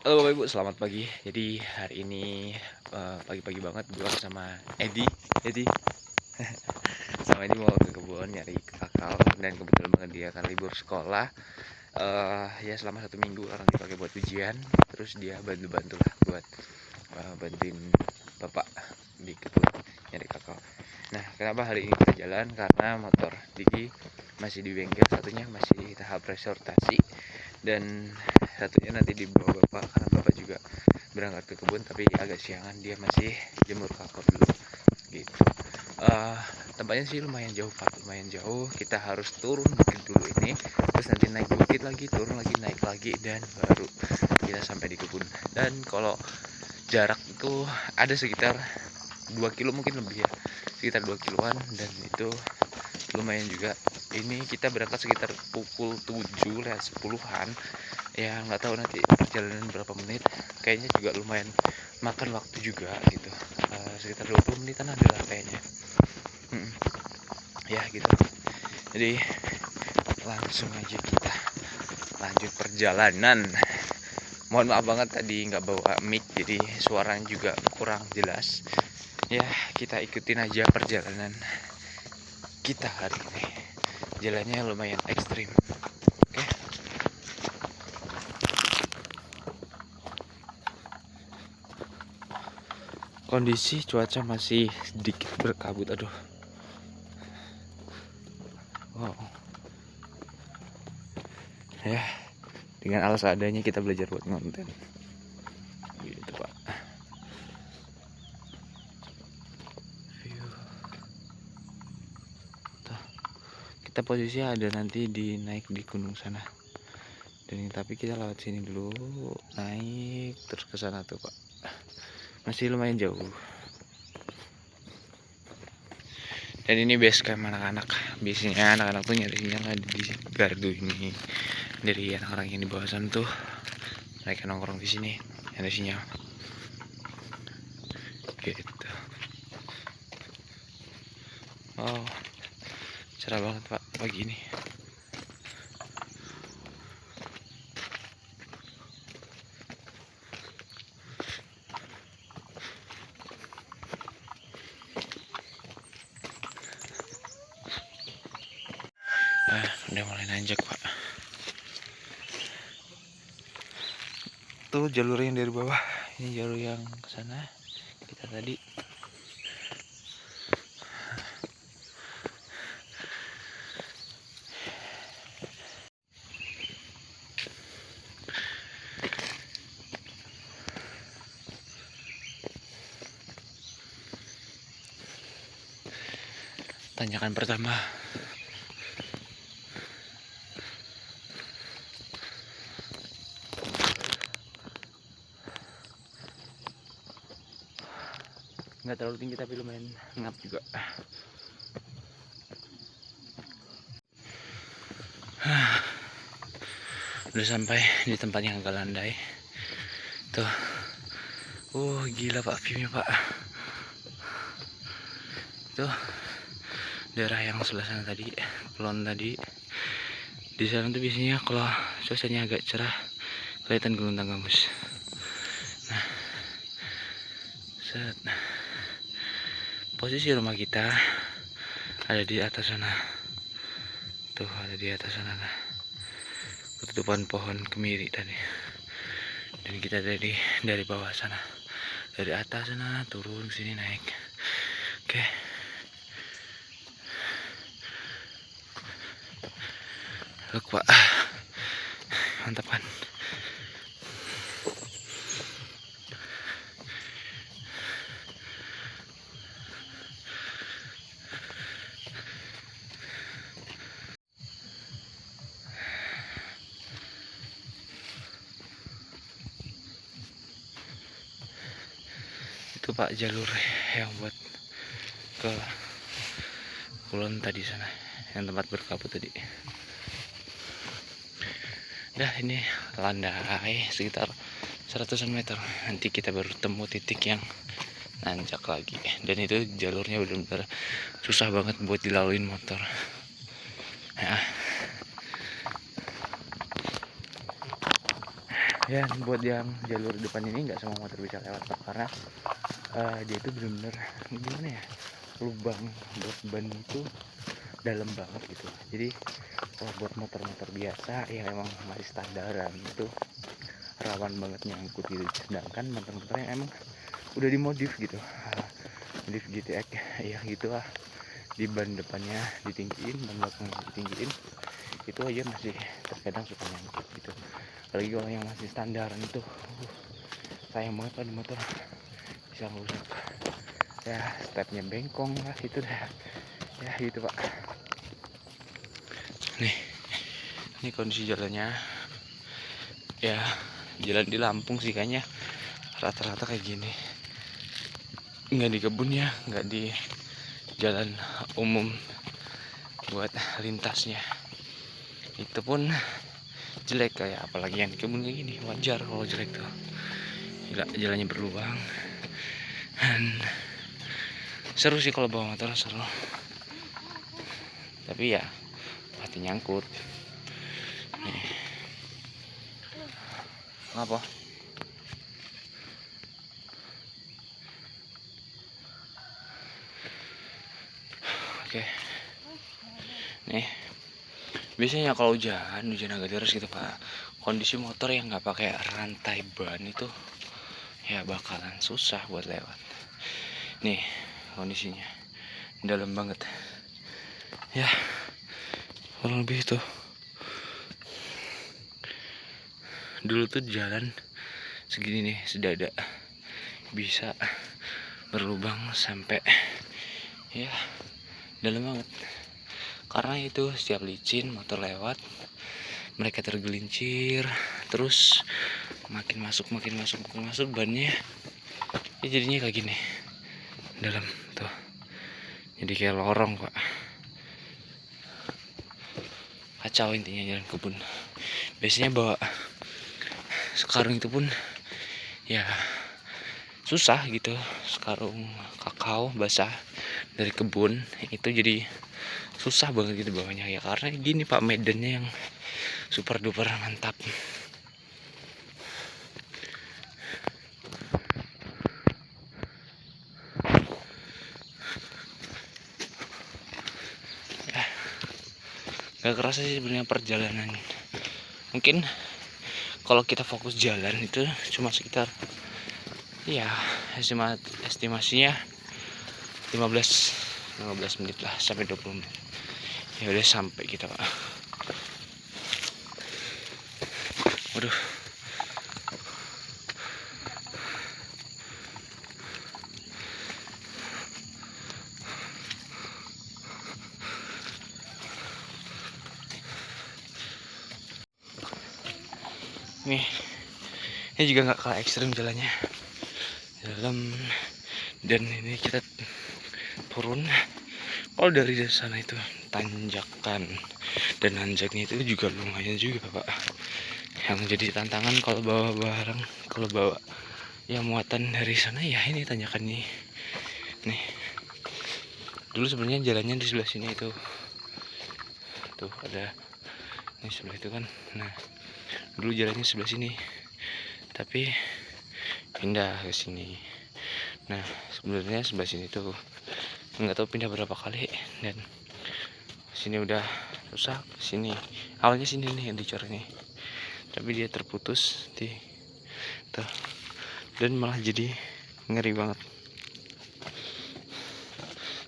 Halo Bapak Ibu, selamat pagi. Jadi hari ini pagi-pagi banget gue sama Edi sama Edi mau ke kebun nyari kakao dan kebetulan banget dia kan libur sekolah. Ya selama 1 minggu orang dipakai buat ujian, terus dia bantu-bantu lah buat bantuin bapak di kebun nyari kakao. Nah, kenapa hari ini kita jalan? Karena motor Diki masih di bengkel, satunya masih tahap restorasi dan satunya nanti dibawa bapak karena bapak juga berangkat ke kebun tapi agak siangan, dia masih jemur kakao dulu gitu. uh, Tempatnya sih lumayan jauh pak, lumayan jauh. Kita harus turun bukit dulu ini, terus nanti naik bukit lagi, turun lagi, naik lagi, dan baru kita sampai di kebun. Dan kalau jarak itu ada sekitar 2 kilo mungkin lebih ya, sekitar 2 kiloan, dan itu lumayan juga. Ini kita berangkat sekitar pukul 7 lewat 10-an ya, nggak tahu nanti perjalanan berapa menit. Kayaknya juga lumayan makan waktu juga gitu. Sekitar 20 menitan adalah kayaknya. Ya gitu, jadi langsung aja kita lanjut perjalanan. Mohon maaf banget tadi nggak bawa mic, jadi suaranya juga kurang jelas ya. Kita ikutin aja perjalanan kita hari ini. Jalannya lumayan ekstrim. Oke. Kondisi cuaca masih sedikit berkabut, aduh. Wow. Ya, dengan alas adanya kita belajar buat ngonten. Gitu, Pak. Tuh. Kita posisi ada nanti di naik di gunung sana. Dan tapi kita lewat sini dulu, naik terus ke sana tuh, Pak. Masih lumayan jauh. Dan ini base camp anak-anak. Biasanya anak-anak tuh nyari sinyal ada di gardu ini. Dari anak-anak yang di bawah sana tuh, mereka nongkrong di sini, ada sinyal. Gitu. Oh, cerah banget Pak pagi ini. Udah mulai nanjak Pak. Tuh jalur yang dari bawah, ini jalur yang ke sana kita tadi. Tanjakan pertama. Nggak terlalu tinggi tapi lumayan ngap juga. Udah sampai di tempat yang agak landai. Tuh. Gila Pak view-nya Pak. Tuh. Daerah yang sebelah sana tadi, pelon tadi. Di sana tuh biasanya kalau cuacanya agak cerah kelihatan gunung Tanggamus. Nah, set. Posisi rumah kita ada di atas sana. Tuh ada di atas sana lah. Ketutupan pohon kemiri tadi. Dan kita dari bawah sana. Dari atas sana turun sini naik. Oke. Look Pak. Mantap kan? Itu Pak jalur yang buat ke kulon tadi sana, yang tempat berkabut tadi. Dah ini landai sekitar 100 meter. Nanti kita baru temu titik yang nanjak lagi. Dan itu jalurnya benar-benar susah banget buat dilaluin motor. Ya. Ya, buat yang jalur depan ini nggak semua motor bisa lewat Pak, karena dia itu benar-benar gimana ya, lubang buat ban itu dalam banget gitu. Jadi kalau buat motor-motor biasa yang emang masih standaran itu rawan banget nyangkut gitu. Sedangkan motor-motor yang emang udah dimodif gitu, modif GTX ya gitu lah, di ban depannya ditinggiin, ban belakangnya ditinggiin, itu aja masih terkadang suka nyangkut gitu. Apalagi kalau yang masih standaran itu sayang banget Pak, di motor bisa ngerusak ya, stepnya bengkong lah itu dah ya gitu Pak. Ini kondisi jalannya ya, jalan di Lampung sih kayaknya rata-rata kayak gini, nggak di kebun ya, nggak di jalan umum buat lintasnya, itu pun jelek. Kayak apalagi yang di kebun kayak gini, wajar kalau jelek tuh. Gila, jalannya berlubang dan seru sih kalau bawa motor, seru, tapi ya pasti nyangkut nih. Apa oke nih, biasanya kalau hujan agak deras gitu Pak, kondisi motor yang nggak pakai rantai ban itu ya bakalan susah buat lewat. Nih kondisinya dalam banget ya, kurang lebih itu. Dulu tuh jalan segini nih, sedada, bisa berlubang sampai ya dalam banget. Karena itu setiap licin motor lewat, mereka tergelincir, terus makin masuk bannya ya, jadinya kayak gini dalam tuh, jadi kayak lorong Pak, kacau intinya jalan kebun. Biasanya bawa sekarang itu pun ya susah gitu, sekarung kakao basah dari kebun itu jadi susah banget gitu bawanya ya, karena gini Pak, medannya yang super duper mantap. Gak kerasa sih sebenarnya perjalanan. Mungkin kalau kita fokus jalan itu cuma sekitar ya estimasinya 15 menit lah, sampai 20 menit. Ya udah sampai kita Pak. Waduh. Nih, ini juga nggak kalah ekstrim jalannya dalam, dan ini kita turun. Kalau dari sana itu tanjakan dan nanjaknya itu juga lumayan juga Pak. Yang jadi tantangan kalau bawa barang, kalau bawa ya muatan dari sana ya, ini tanjakan ini. Nih, dulu sebenarnya jalannya di sebelah sini itu, tuh ada ini sebelah itu kan. Nah, dulu jalannya sebelah sini, tapi pindah ke sini. Nah, sebenarnya sebelah sini tuh nggak tahu pindah berapa kali, dan sini udah rusak. Sini awalnya sini nih yang dicor nih, tapi dia terputus di tuh, dan malah jadi ngeri banget.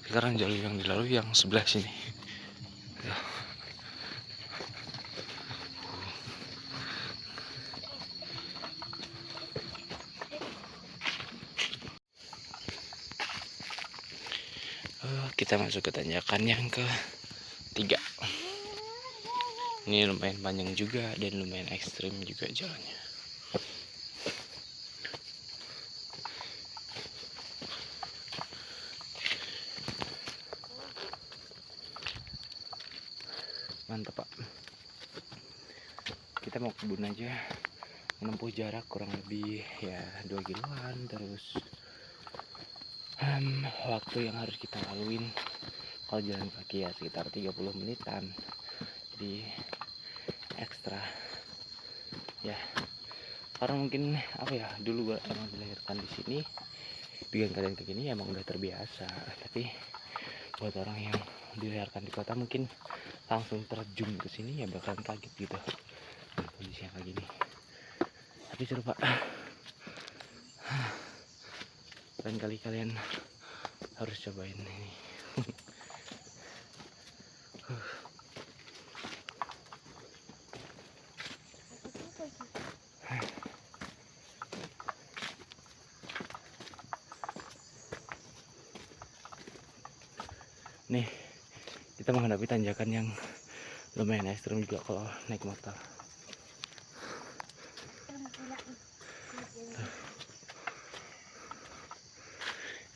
Sekarang jalur yang dilalui yang sebelah sini tuh. Kita masuk ke tanjakan yang ke-3. Ini lumayan panjang juga dan lumayan ekstrim juga jalannya. Mantap Pak. Kita mau kebun aja, menempuh jarak kurang lebih ya 2 kiloan. Terus waktu yang harus kita laluin kalau jalan kaki ya sekitar 30 menitan. Jadi ekstra ya, Karena mungkin apa ya, dulu gue emang dilahirkan di sini, bikin kalian kayak gini emang udah terbiasa. Tapi buat orang yang dilahirkan di kota mungkin langsung terjun ke sini ya bakalan kaget gitu kondisi yang kayak gini. Tapi seru Pak. Lain kali kalian harus cobain ini. Nih, kita menghadapi tanjakan yang lumayan ekstrim juga kalau naik motor.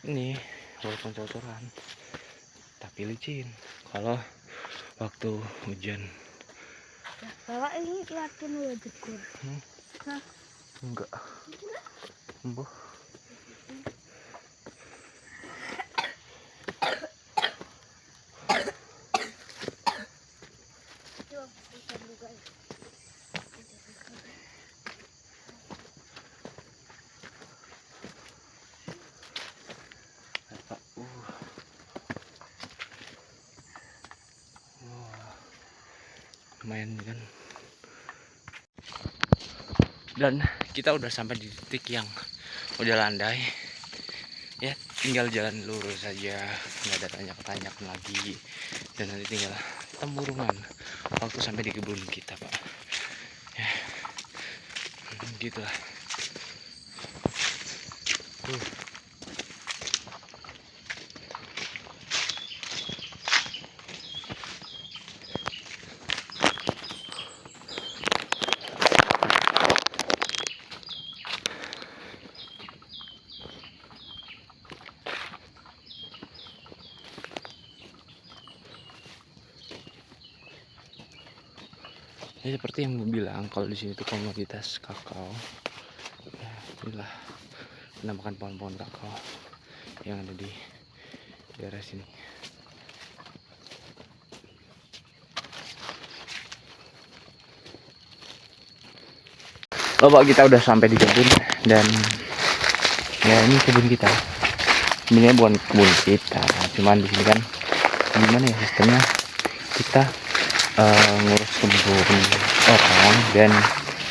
Ini walaupun cocoran tapi licin kalau waktu hujan. Bawa ini yakin lo jekur. Enggak. Embuh. Lumayan kan. Dan kita udah sampai di titik yang udah landai ya, tinggal jalan lurus saja, nggak ada tanyakan lagi, dan nanti tinggal temurungan waktu sampai di kebun kita Pak ya, gitulah. Ya seperti yang gue bilang, kalau di sini tuh komoditas kakao. Ya, inilah penampakan pohon-pohon kakao yang ada di daerah sini. Pak, kita udah sampai di kebun dan ya ini kebun kita. Sebenarnya bukan kebun kita, cuman di sini kan gimana ya sistemnya, kita ngurus kebun orang dan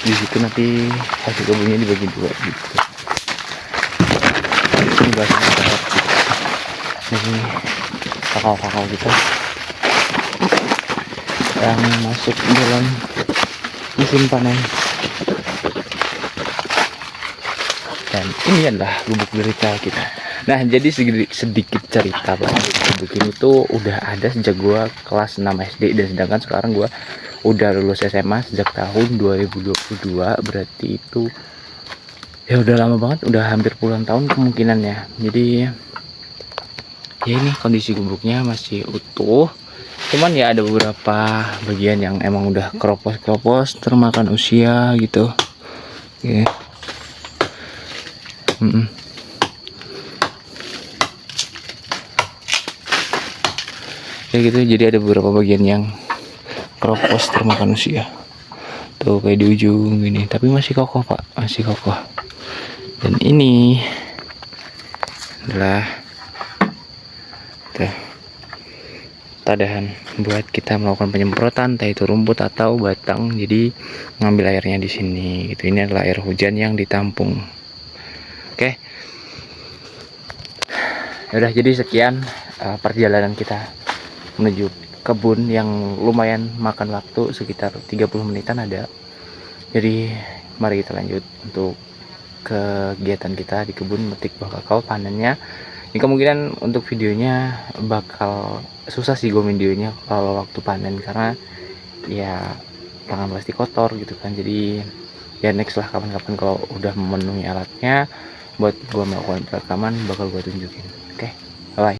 di situ nanti hasil kebunnya dibagi dua gitu. Ini bahasanya ini kakao kita yang masuk dalam musim panen. Dan ini adalah gubuk derita kita. Nah, jadi sedikit cerita Pak. Gubuk ini tuh udah ada sejak gua kelas 6 SD, dan sedangkan sekarang gua udah lulus SMA sejak tahun 2022. Berarti itu ya udah lama banget, udah hampir puluhan tahun kemungkinannya. Jadi ya ini kondisi gubuknya masih utuh. Cuman ya ada beberapa bagian yang emang udah keropos termakan usia gitu. Oke. Ya gitu, jadi ada beberapa bagian yang keropos termakan usia. Tuh kayak di ujung ini, tapi masih kokoh Pak, masih kokoh. Dan ini adalah tadahan buat kita melakukan penyemprotan, entah itu rumput atau batang. Jadi ngambil airnya di sini gitu. Ini adalah air hujan yang ditampung. Oke. Udah, jadi sekian perjalanan kita menuju kebun yang lumayan makan waktu sekitar 30 menitan ada. Jadi mari kita lanjut untuk kegiatan kita di kebun metik buah kakao panennya. Ini kemungkinan untuk videonya bakal susah sih gue videonya kalau waktu panen, karena ya tangan pasti kotor gitu kan. Jadi ya next lah, kapan-kapan kalau udah memenuhi alatnya buat gue melakukan perekaman bakal gue tunjukin.